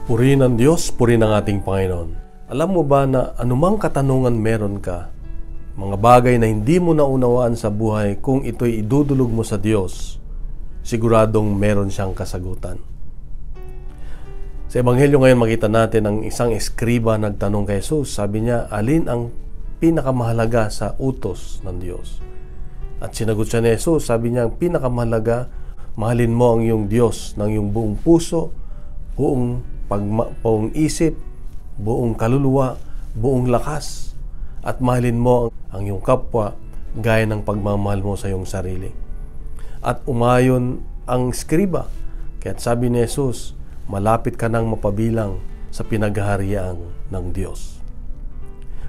Purihin ang Diyos, purihin ang ating Panginoon. Alam mo ba na anumang katanungan meron ka, mga bagay na hindi mo naunawaan sa buhay, kung ito'y idudulog mo sa Diyos, siguradong meron siyang kasagutan. Sa Ebanghelyo ngayon makita natin ang isang eskriba nagtanong kay Jesus. Sabi niya, alin ang pinakamahalaga sa utos ng Diyos? At sinagot siya ni Jesus, sabi niya, ang pinakamahalaga, mahalin mo ang iyong Diyos ng iyong buong puso, buong isip, buong kaluluwa, buong lakas, at mahalin mo ang iyong kapwa gaya ng pagmamahal mo sa iyong sarili. At umayon ang eskriba, kaya't sabi ni Jesus, malapit ka nang mapabilang sa pinaghaharian ng Diyos.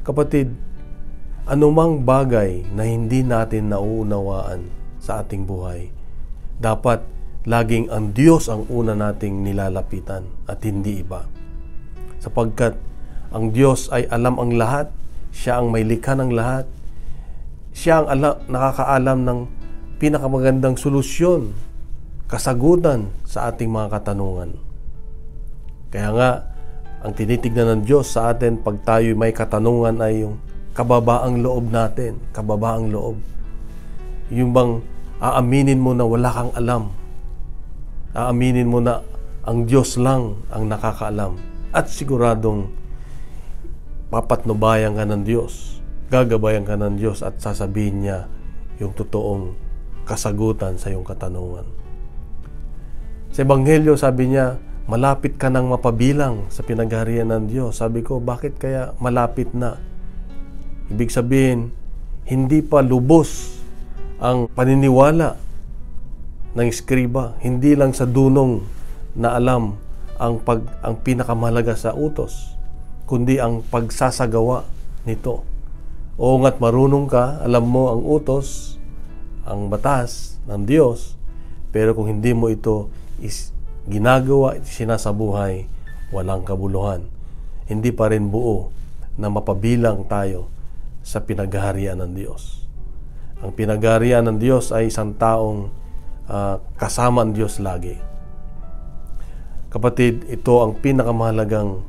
Kapatid, anumang bagay na hindi natin nauunawaan sa ating buhay, dapat laging ang Diyos ang una nating nilalapitan at hindi iba. Sapagkat ang Diyos ay alam ang lahat, Siya ang may likha ng lahat, Siya ang nakakaalam ng pinakamagandang solusyon, kasagutan sa ating mga katanungan. Kaya nga, ang tinitignan ng Diyos sa atin pag tayo may katanungan ay yung kababaang loob natin, kababaang loob. Yung bang aaminin mo na wala kang alam, aaminin mo na ang Diyos lang ang nakakaalam, at siguradong papatnubayan ka ng Diyos, gagabayan ka ng Diyos at sasabihin niya yung totoong kasagutan sa iyong katanungan. Sa Ebanghelyo sabi niya, malapit ka nang mapabilang sa pinagharian ng Diyos. Sabi ko, bakit kaya malapit na? Ibig sabihin, hindi pa lubos ang paniniwala ng eskriba, hindi lang sa dunong na alam ang pinakamahalaga sa utos, kundi ang pagsasagawa nito. Oo nga't marunong ka, alam mo ang utos, ang batas ng Diyos, pero kung hindi mo ito ginagawa, sinasabuhay, walang kabuluhan. Hindi pa rin buo na mapabilang tayo sa pinaghaharian ng Diyos. Ang pinaghaharian ng Diyos ay isang taong kasama ang Diyos lagi. Kapatid, ito ang pinakamahalagang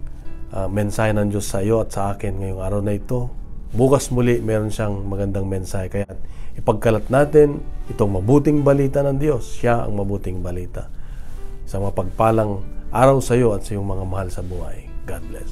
mensahe ng Diyos sa iyo at sa akin ngayong araw na ito. Bukas muli, meron siyang magandang mensahe. Kaya ipagkalat natin itong mabuting balita ng Diyos. Siya ang mabuting balita. Sa mapagpalang araw sa iyo at sa iyong mga mahal sa buhay. God bless.